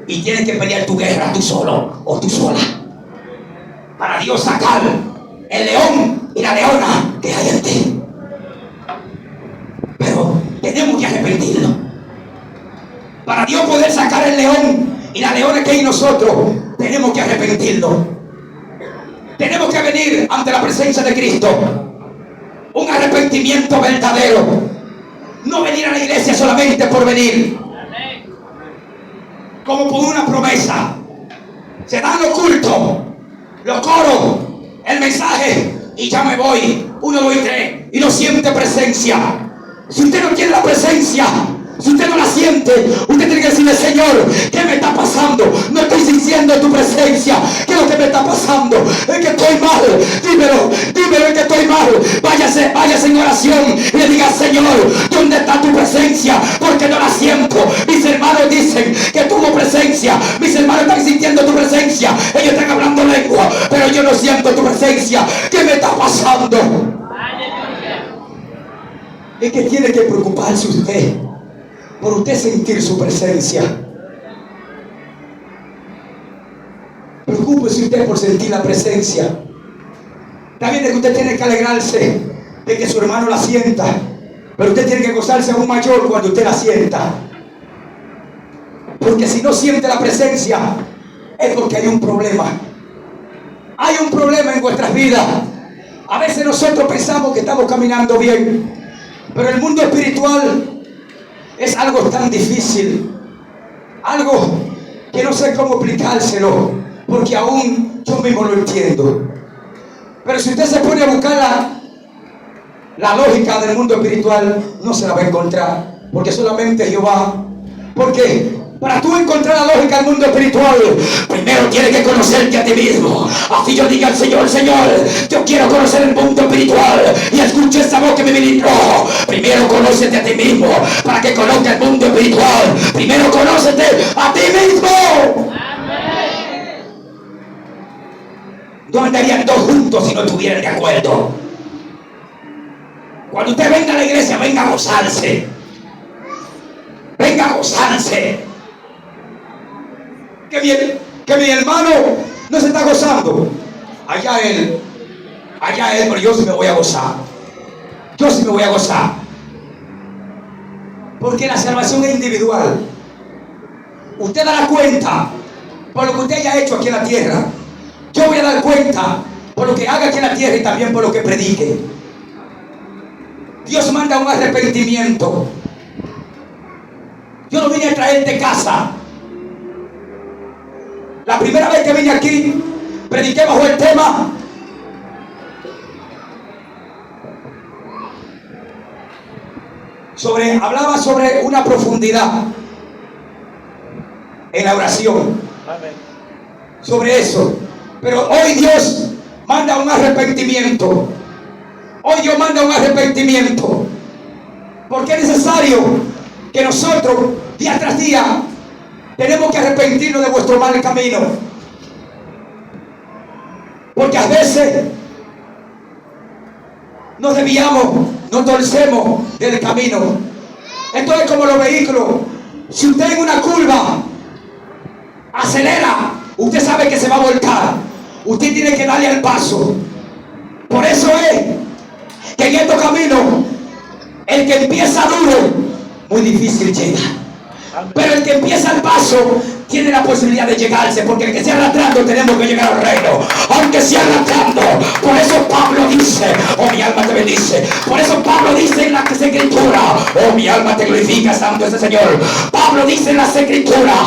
y tienes que pelear tu guerra tú solo o tú sola. Para Dios sacar el león y la leona que hay en ti. Pero tenemos que arrepentirnos. Para Dios poder sacar el león y la leona que hay en nosotros, tenemos que arrepentirnos. Tenemos que venir ante la presencia de Cristo. Un arrepentimiento verdadero. No venir a la iglesia solamente por venir, como por una promesa. Se dan los cultos, los coros, el mensaje y ya me voy. 1, 2 y 3 y no siente presencia. Si usted no tiene la presencia, si usted no la siente, usted tiene que decirle: Señor, ¿qué me está pasando? No estoy sintiendo tu presencia. ¿Qué es lo que me está pasando? Es que estoy mal. Dímelo, es que estoy mal. Váyase en oración y le diga: Señor, ¿dónde está tu presencia? Porque no la siento. Mis hermanos dicen que tuvo presencia. Mis hermanos están sintiendo tu presencia. Ellos están hablando lengua, pero yo no siento tu presencia. ¿Qué me está pasando? Es que tiene que preocuparse usted por usted sentir su presencia. Preocúpese usted por sentir la presencia. También de que usted tiene que alegrarse de que su hermano la sienta, pero usted tiene que gozarse aún mayor cuando usted la sienta. Porque si no siente la presencia, es porque hay un problema. Hay un problema en vuestras vidas. A veces nosotros pensamos que estamos caminando bien, pero el mundo espiritual es algo tan difícil, algo que no sé cómo explicárselo, porque aún yo mismo lo entiendo. Pero si usted se pone a buscar la lógica del mundo espiritual, no se la va a encontrar, porque solamente Jehová. Porque para tú encontrar la lógica del mundo espiritual, primero tienes que conocerte a ti mismo. Así yo diga al Señor: Señor, yo quiero conocer el mundo espiritual. Y escuche esa voz que me ministró: primero conócete a ti mismo para que conozca el mundo espiritual. Primero conócete a ti mismo. No andarían dos juntos si no estuvieran de acuerdo. Cuando usted venga a la iglesia, venga a gozarse. Venga a gozarse. Que mi hermano no se está gozando. Allá él, pero yo sí me voy a gozar. Yo sí me voy a gozar. Porque la salvación es individual. Usted dará cuenta por lo que usted haya hecho aquí en la tierra. Yo voy a dar cuenta por lo que haga aquí en la tierra y también por lo que predique. Dios manda un arrepentimiento. Yo no vine a traerte casa. La primera vez que vine aquí, prediqué bajo el tema hablaba sobre una profundidad en la oración. Sobre eso. Pero hoy Dios manda un arrepentimiento. Hoy Dios manda un arrepentimiento. Porque es necesario que nosotros, día tras día, tenemos que arrepentirnos de vuestro mal camino. Porque a veces nos desviamos, nos torcemos del camino. Esto es como los vehículos. Si usted en una curva acelera, usted sabe que se va a volcar. Usted tiene que darle al paso. Por eso es que en estos caminos, el que empieza duro, muy difícil llega. Pero el que empieza al paso tiene la posibilidad de llegarse, porque el que sea arrastrando tenemos que llegar al reino, aunque sea arrastrando. Por eso Pablo dice: oh, mi alma te bendice. Por eso Pablo dice en las escrituras: oh, mi alma te glorifica, santo es el Señor. Pablo dice en las escrituras: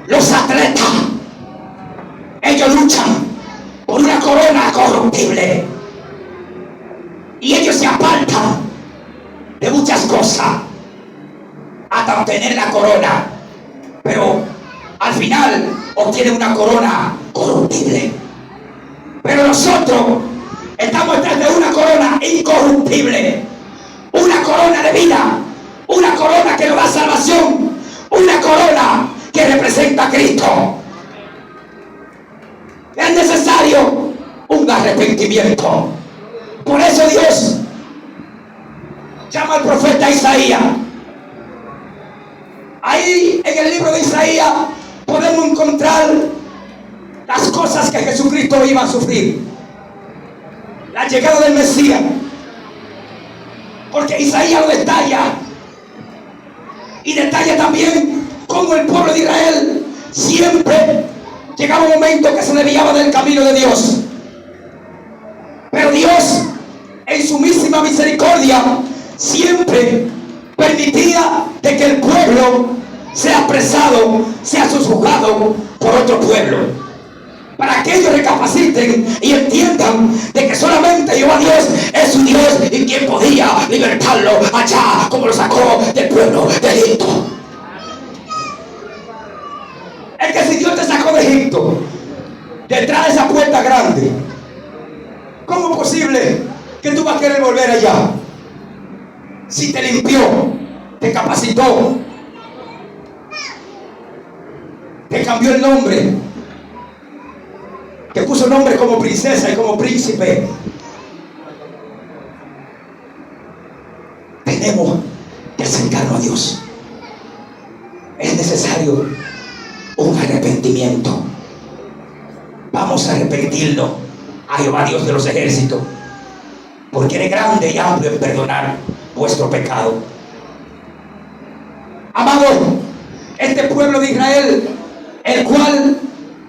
los atletas, ellos luchan por una corona corruptible y ellos se apartan de muchas cosas hasta obtener la corona, pero al final obtienen una corona corruptible. Pero nosotros estamos detrás de una corona incorruptible, una corona de vida, una corona que nos da salvación, una corona que representa a Cristo. Es necesario un arrepentimiento. Por eso Dios llama al profeta Isaías Ahí en el libro de Isaías podemos encontrar las cosas que Jesucristo iba a sufrir. La llegada del Mesías. Porque Isaías lo detalla. Y detalla también cómo el pueblo de Israel siempre llegaba un momento que se desviaba del camino de Dios. Pero Dios, en su misma misericordia, siempre permitía de que el pueblo sea apresado, sea sojuzgado por otro pueblo, para que ellos recapaciten y entiendan de que solamente Jehová Dios es su Dios y quien podía libertarlo allá como lo sacó del pueblo de Egipto. Es que si Dios te sacó de Egipto, detrás de esa puerta grande, ¿cómo es posible que tú vas a querer volver allá? Si te limpió, te capacitó, te cambió el nombre, te puso nombre como princesa y como príncipe. Tenemos que acercarnos a Dios. Es necesario un arrepentimiento. Vamos a arrepentirnos a Jehová Dios de los ejércitos, porque eres grande y amplio en perdonar vuestro pecado. Amado, este pueblo de Israel, el cual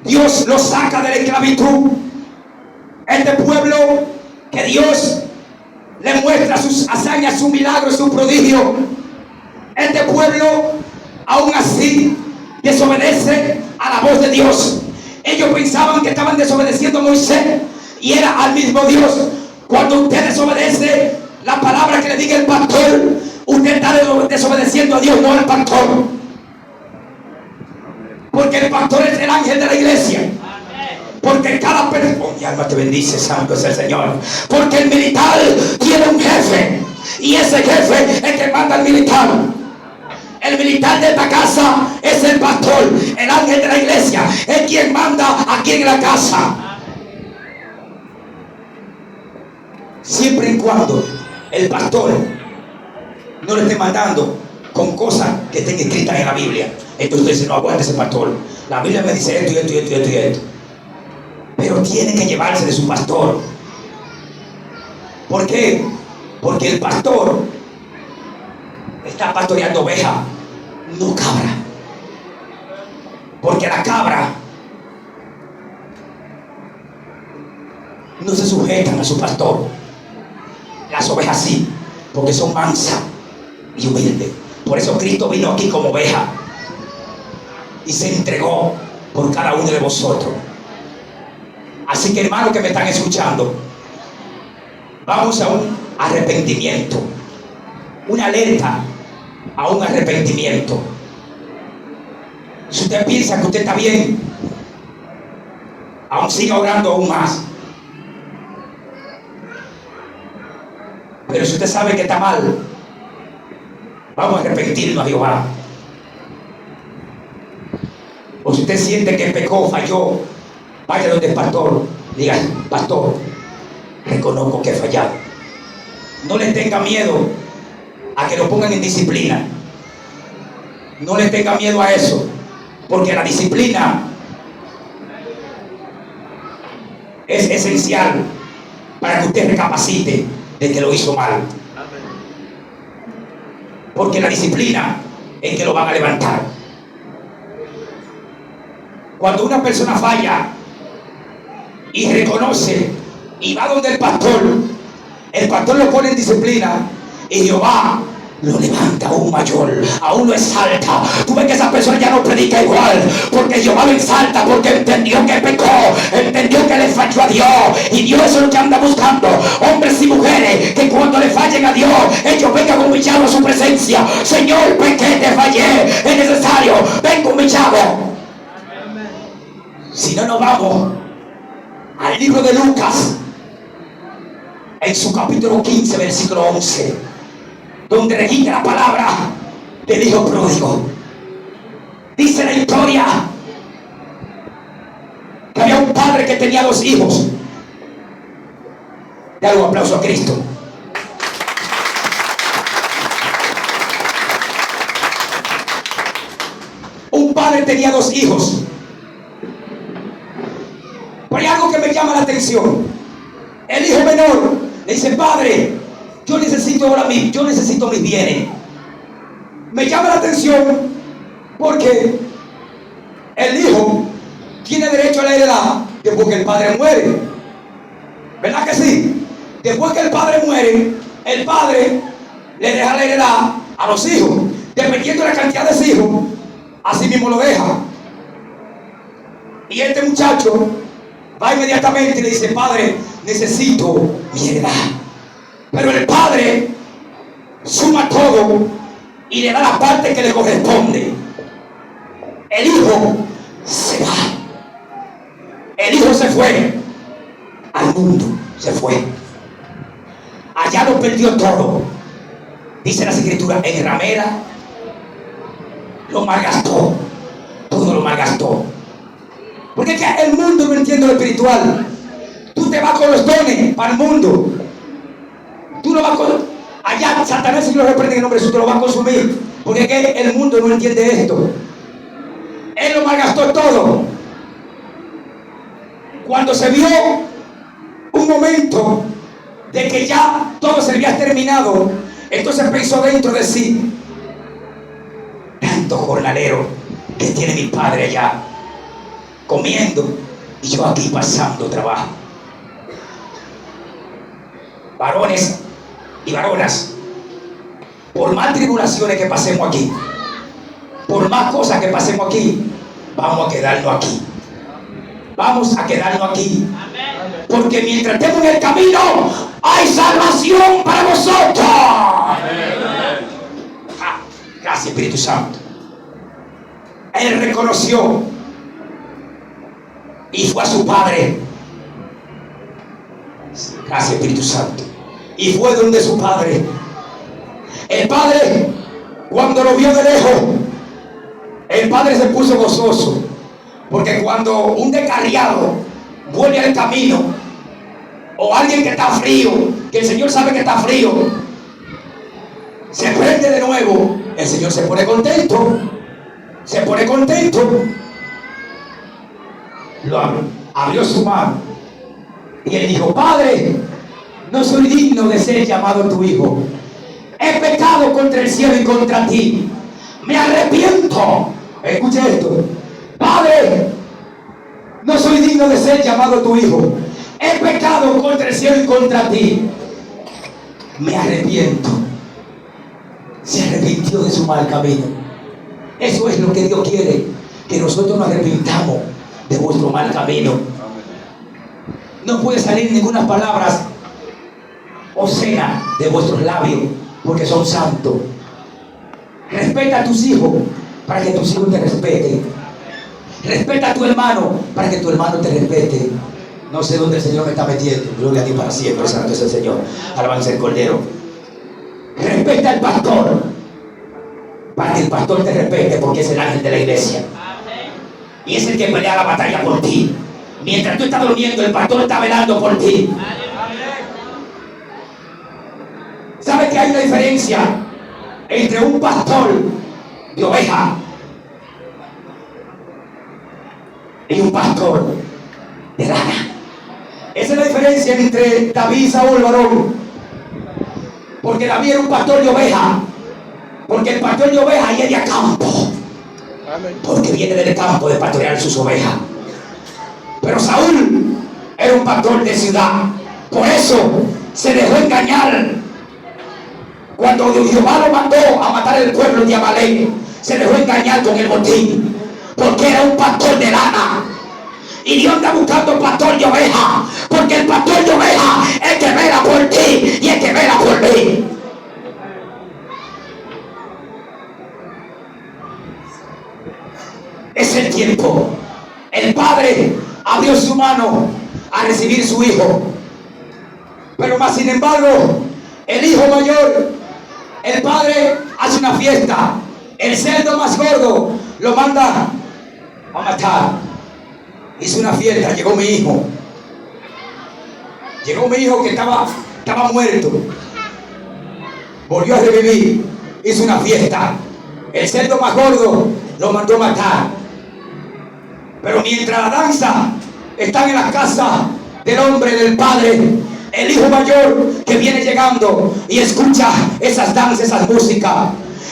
Dios lo saca de la esclavitud, este pueblo que Dios le muestra sus hazañas, sus milagros, sus prodigios, este pueblo aún así desobedece a la voz de Dios. Ellos pensaban que estaban desobedeciendo a Moisés y era al mismo Dios. Cuando usted desobedece la palabra que le diga el pastor, usted está desobedeciendo a Dios, no al pastor. Porque el pastor es el ángel de la iglesia. Porque cada persona, oh, mi alma te bendice, santo es el Señor. Porque el militar tiene un jefe, y ese jefe es el que manda al militar. El militar de esta casa es el pastor, el ángel de la iglesia es quien manda aquí en la casa. Siempre y cuando el pastor no le esté mandando con cosas que estén escritas en la Biblia. Entonces usted dice, no aguante ese pastor. La Biblia me dice esto y esto y esto y esto y esto. Pero tiene que llevarse de su pastor. ¿Por qué? Porque el pastor está pastoreando oveja, no cabra. Porque la cabra no se sujetan a su pastor. Las ovejas sí, porque son mansas y humildes. Por eso Cristo vino aquí como oveja y se entregó por cada uno de vosotros. Así que, hermanos que me están escuchando, vamos a un arrepentimiento, una alerta a un arrepentimiento. Si usted piensa que usted está bien, aún siga orando aún más. Pero si usted sabe que está mal, vamos a arrepentirnos a Jehová. O si usted siente que pecó, falló, vaya donde el pastor, diga, pastor, reconozco que he fallado. No le tenga miedo a que lo pongan en disciplina. No le tenga miedo a eso, porque la disciplina es esencial para que usted recapacite de que lo hizo mal. Porque la disciplina es que lo van a levantar. Cuando una persona falla y reconoce y va donde el pastor lo pone en disciplina y Jehová lo levanta aún mayor, aún lo exalta. Tú ves que esa persona ya no predica igual, porque Jehová lo exalta, porque entendió que pecó, entendió que le falló a Dios, y Dios es lo que anda buscando, hombres y mujeres que cuando le fallen a Dios, ellos vengan humillados a su presencia. Señor, pequé, te fallé, es necesario, vengo humillado. Si no, nos vamos al libro de Lucas, en su capítulo 15, versículo 11, donde registra la palabra del hijo pródigo. Dice la historia que había un padre que tenía 2 hijos. Dale un aplauso a Cristo. padre tenía 2 hijos. Pero hay algo que me llama la atención. El hijo menor le dice: padre, yo necesito mis bienes. Me llama la atención porque el hijo tiene derecho a la heredad después que el padre muere. ¿Verdad que sí? Después que el padre muere, el padre le deja la heredad a los hijos. Dependiendo de la cantidad de hijos, así mismo lo deja. Y este muchacho va inmediatamente y le dice: padre, necesito mi heredad. Pero el padre suma todo y le da la parte que le corresponde. El hijo se va. El hijo se fue al mundo, se fue. Allá lo perdió todo. Dice las escrituras, en ramera lo malgastó. Todo lo malgastó. Porque es que el mundo no entiende lo espiritual. Tú te vas con los dones para el mundo. Tú no vas con... Allá Satanás, si lo reprende en el nombre de Jesús, te lo va a consumir. Porque es que el mundo no entiende esto. Él lo malgastó todo. Cuando se vio un momento de que ya todo se había terminado, entonces pensó dentro de sí: tanto jornalero que tiene mi padre allá comiendo y yo aquí pasando trabajo. Varones y varonas, por más tribulaciones que pasemos aquí, por más cosas que pasemos aquí, vamos a quedarnos aquí. Vamos a quedarnos aquí. Porque mientras estemos en el camino, hay salvación para vosotros. Gracias, Espíritu Santo. Él reconoció y fue a su padre. Gracias, Espíritu Santo. Y fue donde su padre. El padre, cuando lo vio de lejos, el padre se puso gozoso. Porque cuando un descarriado vuelve al camino, o alguien que está frío, que el Señor sabe que está frío, se prende de nuevo, el Señor se pone contento. Se pone contento. Abrió su mano y él dijo: padre, no soy digno de ser llamado tu hijo. He pecado contra el cielo y contra ti. Me arrepiento. Escuche esto: padre, no soy digno de ser llamado tu hijo. He pecado contra el cielo y contra ti. Me arrepiento. Se arrepintió de su mal camino. Eso es lo que Dios quiere, que nosotros nos arrepintamos de vuestro mal camino. No puede salir ninguna palabra obscena de vuestros labios, porque son santos. Respeta a tus hijos para que tus hijos te respeten. Respeta a tu hermano para que tu hermano te respete. No sé dónde el Señor me está metiendo. Gloria a ti para siempre, santo es el Señor. Alabanza al Cordero. Respeta al pastor para que el pastor te respete, porque es el ángel de la iglesia y es el que pelea la batalla por ti. Mientras tú estás durmiendo, el pastor está velando por ti. ¿Sabes que hay una diferencia entre un pastor de oveja y un pastor de lana? Esa es la diferencia entre David y Saúl, varón. Porque David era un pastor de oveja. Porque el pastor de ovejas viene a campo. Porque viene del campo de pastorear sus ovejas. Pero Saúl era un pastor de ciudad. Por eso se dejó engañar. Cuando Jehová lo mandó a matar el pueblo de Amalek, se dejó engañar con el botín. Porque era un pastor de lana. Y Dios anda buscando pastor de oveja. Porque el pastor de oveja es el que vela por ti y el que vela por mí. Es el tiempo. El padre abrió su mano a recibir su hijo. Pero más sin embargo, el hijo mayor, el padre hace una fiesta. El cerdo más gordo lo manda a matar. Hizo una fiesta. Llegó mi hijo. Llegó mi hijo que estaba muerto. Volvió a revivir. Hizo una fiesta. El cerdo más gordo lo mandó matar. Pero mientras la danza está en la casa del hombre, del padre, el hijo mayor que viene llegando y escucha esas danzas, esas músicas,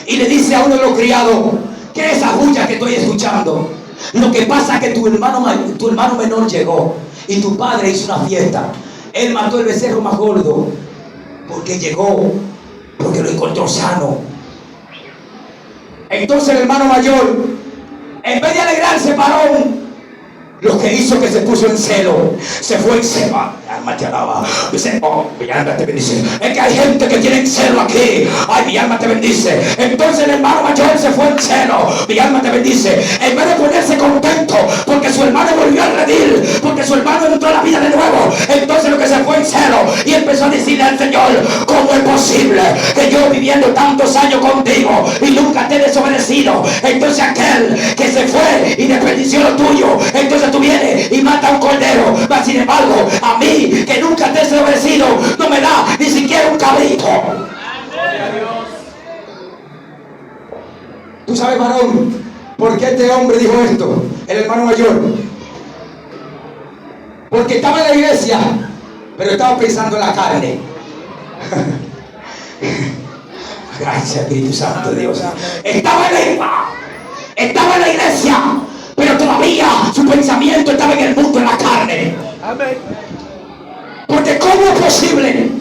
y le dice a uno de los criados: ¿qué es esa bulla que estoy escuchando? Lo que pasa es que tu hermano menor llegó y tu padre hizo una fiesta. Él mató el becerro más gordo porque llegó, porque lo encontró sano. Entonces el hermano mayor, en vez de alegrarse, varón, lo que hizo que se puso en celo, se fue en celo. Mi alma te alaba. Dice: oh, mi alma te bendice. Es que hay gente que tiene en celo aquí. Ay, mi alma te bendice. Entonces el hermano mayor se fue en celo. Mi alma te bendice. En vez de ponerse contento porque su hermano volvió a redil, porque su hermano entró a la vida de nuevo, entonces lo que se fue en celo y empezó a decirle al Señor: ¿cómo es posible que yo viviendo tantos años contigo y nunca te he desobedecido? Entonces aquel que se fue y desperdició lo tuyo, entonces tú vienes y matas a un cordero. Mas sin embargo, a mí, que nunca te he desobedecido, no me da ni siquiera un cabrito. Tú sabes, varón, por qué este hombre dijo esto, el hermano mayor. Porque estaba en la iglesia, pero estaba pensando en la carne. Gracias, Espíritu Santo de Dios. Estaba en la iglesia, pero todavía su pensamiento estaba en el mundo, en la carne. Amén. Porque ¿cómo es posible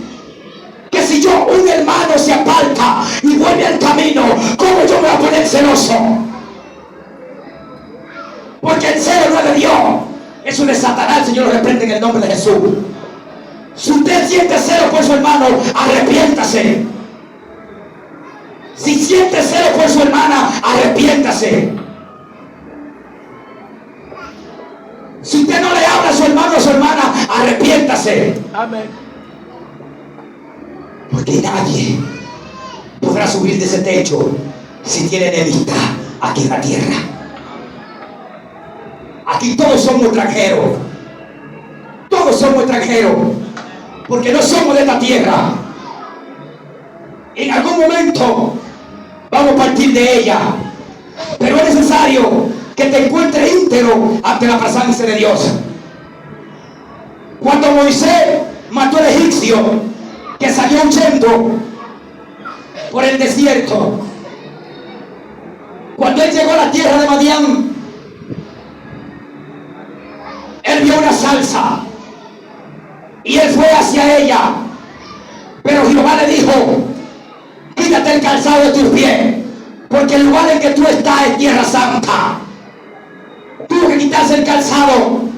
que si yo, un hermano, se aparta y vuelve al camino, cómo yo me voy a poner celoso? Porque el celo no es de Dios, eso es de Satanás. El Señor lo reprende en el nombre de Jesús. Si usted siente celo por su hermano, arrepiéntase. Si siente celo por su hermana, arrepiéntase. Si usted no le habla a su hermano o a su hermana, arrepiéntase. Amén. Porque nadie podrá subir de ese techo si tiene enemistad aquí en la tierra. Aquí todos somos extranjeros. Todos somos extranjeros. Porque no somos de esta tierra. En algún momento vamos a partir de ella. Pero es necesario que te encuentres íntegro ante la presencia de Dios. Cuando Moisés mató al egipcio que salió huyendo por el desierto, cuando él llegó a la tierra de Madián, él vio una zarza y él fue hacia ella, pero Jehová le dijo: quítate el calzado de tus pies, porque el lugar en que tú estás es tierra santa. Tuvo que quitarse el calzado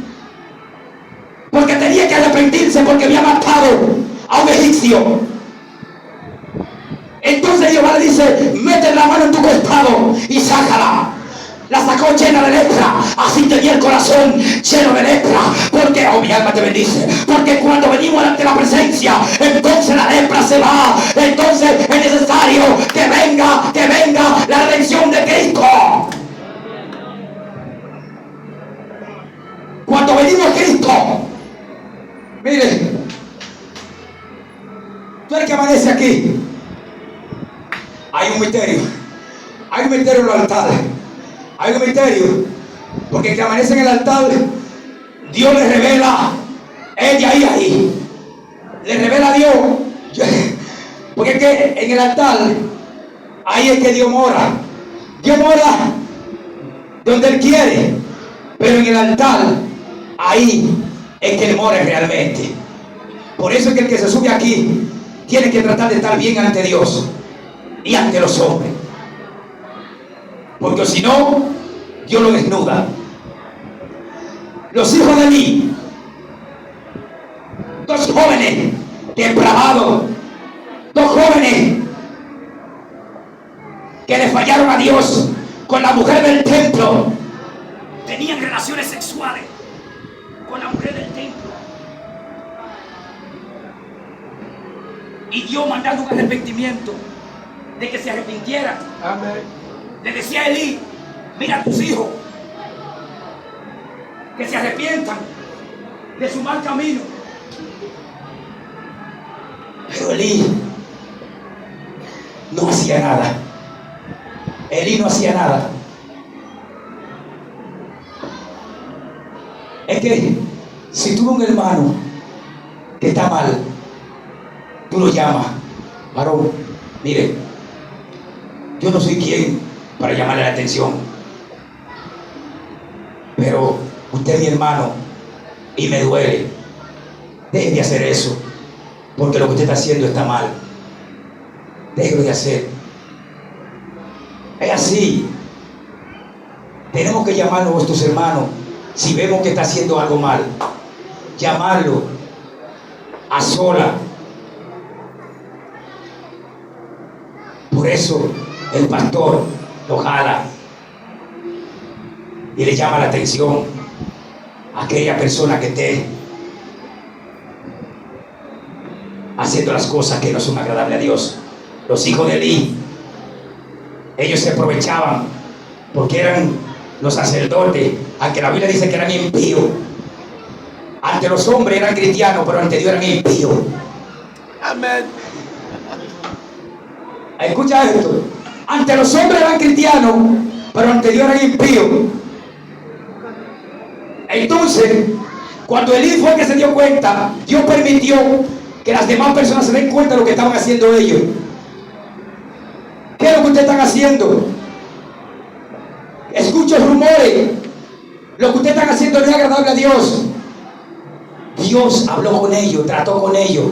porque tenía que arrepentirse, porque había matado a un egipcio. Entonces Jehová le dice: mete la mano en tu costado y sácala. La sacó llena de lepra. Así tenía el corazón lleno de lepra. Porque, oh, mi alma te bendice, porque cuando venimos ante la presencia, entonces la lepra se va. Entonces es necesario que venga la redención de Cristo. Cuando venimos a Cristo, mire, tú eres que amanece aquí. Hay un misterio. Hay un misterio en los altares. Hay un misterio. Porque el que amanece en el altar, Dios le revela. Es de ahí. Le revela a Dios. Porque es que en el altar, ahí es que Dios mora. Dios mora donde Él quiere. Pero en el altar, ahí es que Él mora realmente. Por eso es que el que se sube aquí tiene que tratar de estar bien ante Dios y ante los hombres. Porque si no, Dios lo desnuda. Los hijos de Eli, dos jóvenes depravados, dos jóvenes que le fallaron a Dios con la mujer del templo, tenían relaciones sexuales con la mujer del templo. Y Dios mandando un arrepentimiento, de que se arrepintieran. Amén. Le decía a Elí: mira a tus hijos, que se arrepientan de su mal camino. Pero Elí no hacía nada. Elí no hacía nada. Es que si tú ves un hermano que está mal, tú lo llamas, varón, mire, yo no soy quien para llamarle la atención, pero usted es mi hermano y me duele. Deje de hacer eso, porque lo que usted está haciendo está mal. Déjelo de hacer. Es así. Tenemos que llamar a nuestros hermanos. Si vemos que está haciendo algo mal, llamarlo a sola. Por eso el pastor lo jala y le llama la atención a aquella persona que esté haciendo las cosas que no son agradables a Dios. Los hijos de Elí, ellos se aprovechaban porque eran los sacerdotes, aunque la Biblia dice que eran impíos. Ante los hombres eran cristianos, pero ante Dios eran impíos. Amén. Escucha esto. Ante los hombres eran cristianos, pero ante Dios eran impíos. Entonces, cuando Elí fue que se dio cuenta, Dios permitió que las demás personas se den cuenta de lo que estaban haciendo ellos. ¿Qué es lo que ustedes están haciendo? Escucho rumores. Lo que ustedes están haciendo no es agradable a Dios. Dios habló con ellos, trató con ellos.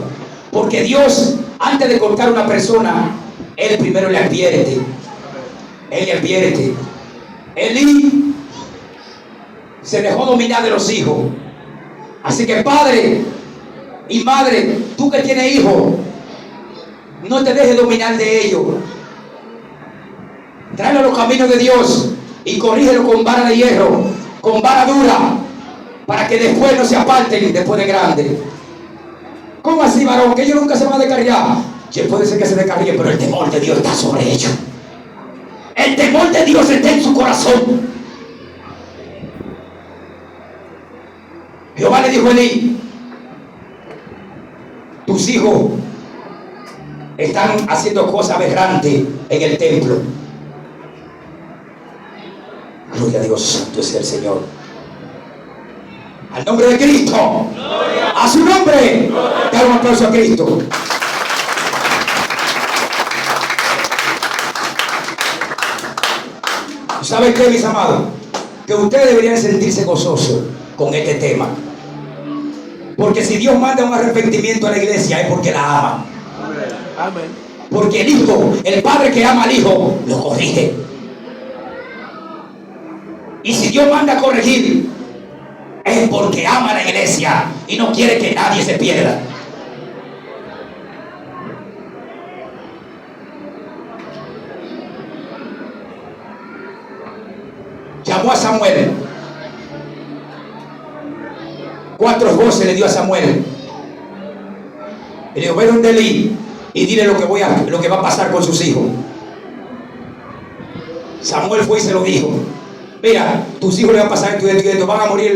Porque Dios, antes de cortar a una persona, Él primero le advierte. Él le advierte. Elí se dejó dominar de los hijos. Así que padre y madre, tú que tienes hijos, no te dejes dominar de ellos. Tráelo a los caminos de Dios y corrígelo con vara de hierro, con vara dura, para que después no se aparten después de grande. ¿Cómo así, varón? Que ellos nunca se van a descarriar. Puede ser que se descarríe, pero el temor de Dios está sobre ellos. El temor de Dios está en su corazón. Jehová le dijo a Elí: tus hijos están haciendo cosas aberrantes en el templo. Gloria a Dios, santo es el Señor. Al nombre de Cristo. Gloria. A su nombre. Dale un aplauso a Cristo. ¿Saben qué, mis amados? Que ustedes deberían sentirse gozosos con este tema. Porque si Dios manda un arrepentimiento a la iglesia es porque la ama. Amén. Porque el hijo, el padre que ama al hijo, lo corrige. Y si Dios manda a corregir, es porque ama a la iglesia y no quiere que nadie se pierda. Llamó a Samuel. 4 voces le dio a Samuel. Y le dijo: ve donde Elí y dile lo que va a pasar con sus hijos. Samuel fue y se lo dijo: mira, tus hijos le va a pasar esto y esto, van a morir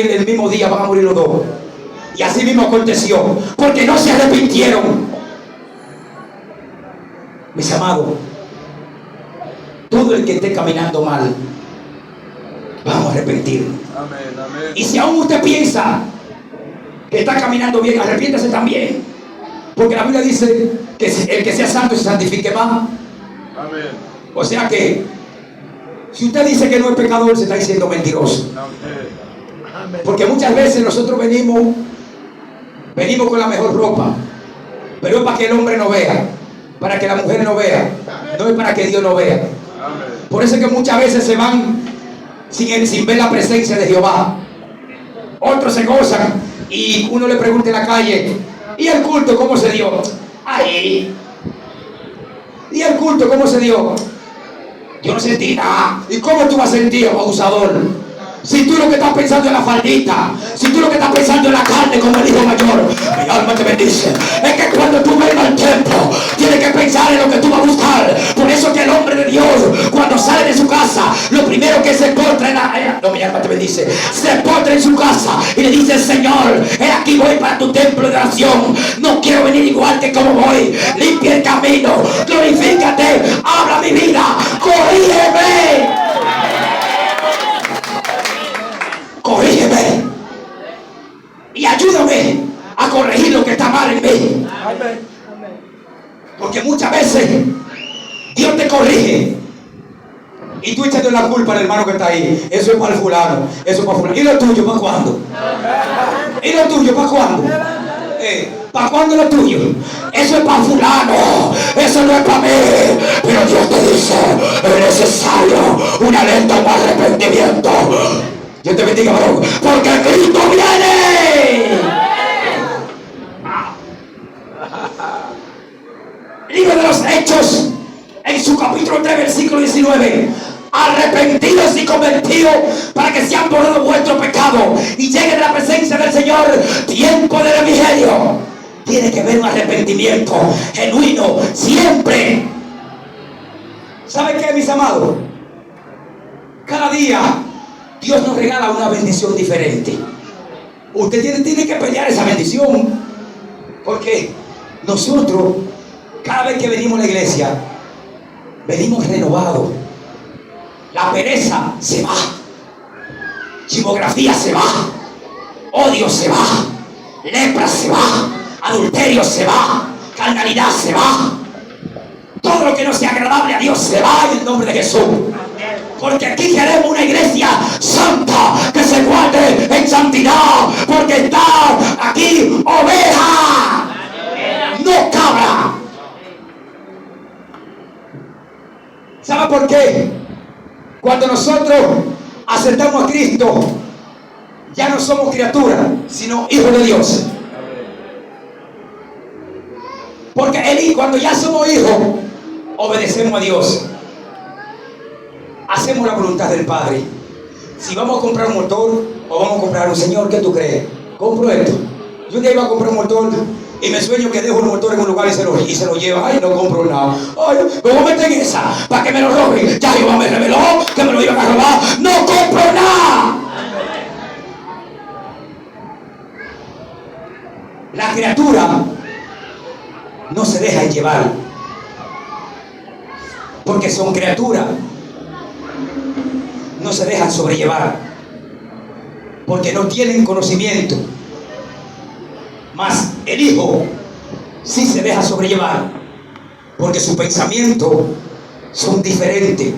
el mismo día, van a morir los dos. Y así mismo aconteció, porque no se arrepintieron. Mis amados, todo el que esté caminando mal, vamos a arrepentirnos. Amén, amén. Y si aún usted piensa que está caminando bien, arrepiéntase también. Porque la Biblia dice que el que sea santo se santifique más. Amén. O sea que, si usted dice que no es pecador, se está diciendo mentiroso. Amén. Porque muchas veces nosotros venimos con la mejor ropa, pero es para que el hombre no vea, para que la mujer no vea, no es para que Dios no vea. Amén. Por eso es que muchas veces se van sin ver la presencia de Jehová. Otros se gozan y uno le pregunta en la calle: ¿y el culto cómo se dio? Ahí. ¿Y el culto cómo se dio? Yo no sentí nada. ¿Y cómo tú vas a sentir, abusador? Si tú lo que estás pensando en la faldita, si tú lo que estás pensando en la carne como el hijo mayor, mi alma te bendice. Es que cuando tú vengas al templo, tienes que pensar en lo que tú vas a buscar. Por eso que el hombre de Dios, cuando sale de su casa, lo primero que se postra no, mi alma te bendice, se postra en su casa y le dice: Señor, he aquí voy para tu templo de oración. No quiero venir igual que como voy. Limpia el camino, glorifícate veces Dios te corrige y tú echas la culpa al hermano que está ahí. Eso es para el fulano, eso es para fulano. ¿Y lo tuyo para cuándo? ¿Y lo tuyo para cuándo? ¿Para cuándo lo tuyo? Eso es para fulano, eso no es para mí. Pero Dios te dice, es necesario una alerta, un arrepentimiento. Dios te bendiga, varón, porque Cristo viene. Libro de los Hechos, en su capítulo 3, versículo 19. Arrepentidos y convertidos para que sean borrados vuestros pecados y lleguen a la presencia del Señor. Tiempo de refrigerio. Tiene que haber un arrepentimiento genuino siempre. ¿Saben qué, mis amados? Cada día Dios nos regala una bendición diferente. Usted tiene que pelear esa bendición, porque nosotros, cada vez que venimos a la iglesia, venimos renovados. La pereza se va, chimografía se va, odio se va, lepra se va, adulterio se va, carnalidad se va. Todo lo que no sea agradable a Dios se va en el nombre de Jesús. Porque aquí queremos una iglesia santa que se guarde en santidad, porque está aquí oveja, no cabra. ¿Sabe por qué? Cuando nosotros aceptamos a Cristo, ya no somos criaturas, sino hijos de Dios. Porque cuando ya somos hijos, obedecemos a Dios. Hacemos la voluntad del Padre. Si vamos a comprar un motor o vamos a comprar un Señor, ¿qué tú crees? Compro esto. Yo un día iba a comprar un motor y me sueño que dejo el motor en un lugar y se lo lleva. Ay, no compro nada. Ay, me voy a meter en esa para que me lo roben. Ya Jehová me reveló que me lo iban a robar. No compro nada. La criatura no se deja llevar, porque son criaturas. No se dejan sobrellevar, porque no tienen conocimiento. Mas el hijo sí se deja sobrellevar, porque sus pensamientos son diferentes.